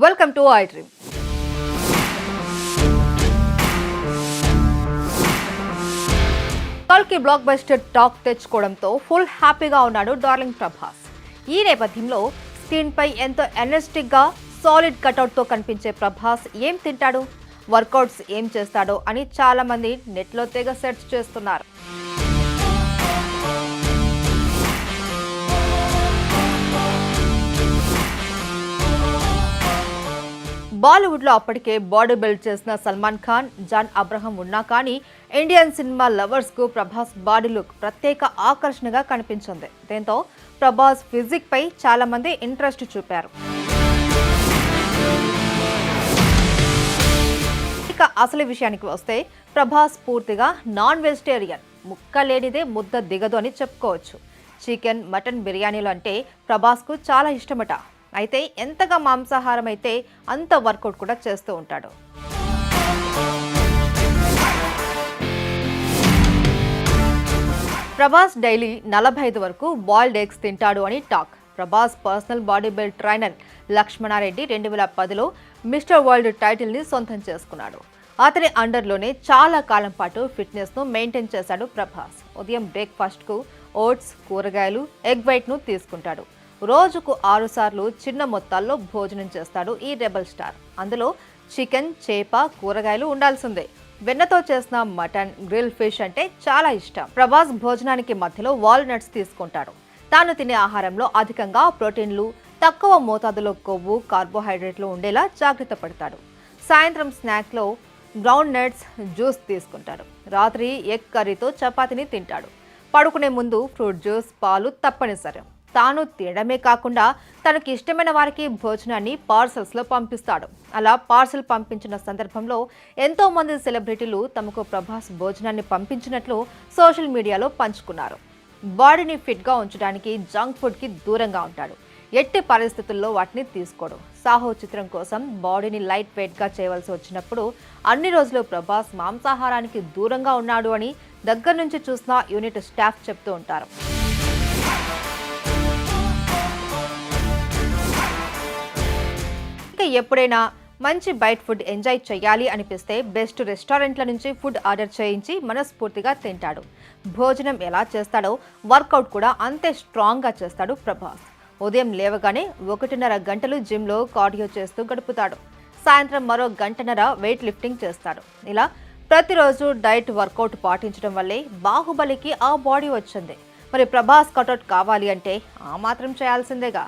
Welcome to I dream. కల్కి block buster talk తెచ్చుకోవడంతో full హ్యాపీగా ఉన్నాడు డార్లింగ్ ప్రభాస్. ఈ నేపథ్యంలో స్క్రీన్ పై ఎంతో ఎనర్జెటిక్ గా సాలిడ్ కటౌట్ తో కనిపించే ప్రభాస్ ఏం తింటాడు, వర్కౌట్స్ ఏం చేస్తాడో అని చాలా మంది నెట్లో తెగ సెర్చ్ చేస్తున్నారు. బాలీవుడ్ లో అప్పటికే బాడీ బిల్డ్ చేసిన సల్మాన్ ఖాన్, జాన్ అబ్రహం ఉన్నా కానీ ఇండియన్ సినిమా లవర్స్ కు ప్రభాస్ బాడీ లుక్ ప్రత్యేక ఆకర్షణగా కనిపించింది. దీంతో ప్రభాస్ ఫిజిక్ పై చాలా మంది ఇంట్రెస్ట్ చూపారు. ఇక అసలు విషయానికి వస్తే ప్రభాస్ పూర్తిగా నాన్ వెజిటేరియన్. ముక్క లేనిదే ముద్ద దిగదు అని చెప్పుకోవచ్చు. చికెన్, మటన్ బిర్యానీలు అంటే ప్రభాస్ కు చాలా ఇష్టమట. అయితే ఎంతగా మాంసాహారం అయితే అంత వర్కౌట్ కూడా చేస్తూ ఉంటాడు. ప్రభాస్ డైలీ 45 వరకు బాయిల్డ్ ఎగ్స్ తింటాడు అని talk. Prabhas personal body build trainer Lakshmana Reddy 2010లో మిస్టర్ వరల్డ్ టైటిల్ ని సొంతం చేసుకున్నాడు. అతని అండర్లోనే చాలా కాలం పాటు ఫిట్నెస్ ను మెయింటైన్ చేశాడు ప్రభాస్. ఉదయం బ్రేక్ఫాస్ట్ కు ఓట్స్, కూరగాయలు, ఎగ్ వైట్ ను తీసుకుంటాడు. రోజుకు 6 సార్లు చిన్న మొత్తాల్లో భోజనం చేస్తాడు ఈ రెబల్ స్టార్. అందులో చికెన్, చేప, కూరగాయలు ఉండాల్సిందే. వెన్నతో చేసిన మటన్, గ్రిల్ ఫిష్ అంటే చాలా ఇష్టం. ప్రభాస్ భోజనానికి మధ్యలో వాల్నట్స్ తీసుకుంటాడు. తాను తినే ఆహారంలో అధికంగా ప్రోటీన్లు, తక్కువ మోతాదులో కొవ్వు, కార్బోహైడ్రేట్లు ఉండేలా జాగ్రత్త పడతాడు. సాయంత్రం స్నాక్ లో గ్రౌండ్ నట్స్, జ్యూస్ తీసుకుంటాడు. రాత్రి ఎగ్ కర్రీతో చపాతీని తింటాడు. పడుకునే ముందు ఫ్రూట్ జ్యూస్, పాలు తప్పనిసరి. తాను తినడమే కాకుండా తనకి ఇష్టమైన వారికి భోజనాన్ని పార్సల్స్లో పంపిస్తాడు. అలా పార్సల్ పంపించిన సందర్భంలో ఎంతో మంది సెలబ్రిటీలు తమకు ప్రభాస్ భోజనాన్ని పంపించినట్లు సోషల్ మీడియాలో పంచుకున్నారు. బాడీని ఫిట్గా ఉంచడానికి జంక్ ఫుడ్కి దూరంగా ఉంటాడు. ఎట్టి పరిస్థితుల్లో వాటిని తీసుకోడు. సాహో చిత్రం కోసం బాడీని లైట్ వెయిట్గా చేయవలసి వచ్చినప్పుడు అన్ని రోజులు ప్రభాస్ మాంసాహారానికి దూరంగా ఉన్నాడు అని దగ్గర నుంచి చూసిన యూనిట్ స్టాఫ్ చెప్తూ ఉంటారు. ఎప్పుడైనా మంచి బయట ఫుడ్ ఎంజాయ్ చేయాలి అనిపిస్తే బెస్ట్ రెస్టారెంట్ల నుంచి ఫుడ్ ఆర్డర్ చేయించి మనస్ఫూర్తిగా తింటాడు. భోజనం ఎలా చేస్తాడో వర్కౌట్ కూడా అంతే స్ట్రాంగ్గా చేస్తాడు ప్రభాస్. ఉదయం లేవగానే 1.5 గంటలు జిమ్లో కార్డియో చేస్తూ గడుపుతాడు. సాయంత్రం మరో 1.5 గంట వెయిట్ లిఫ్టింగ్ చేస్తాడు. ఇలా ప్రతిరోజు డైట్, వర్కౌట్ పాటించడం వల్లే బాహుబలికి ఆ బాడీ వచ్చింది. మరి ప్రభాస్ కటౌట్ కావాలి అంటే ఆ మాత్రం చేయాల్సిందేగా.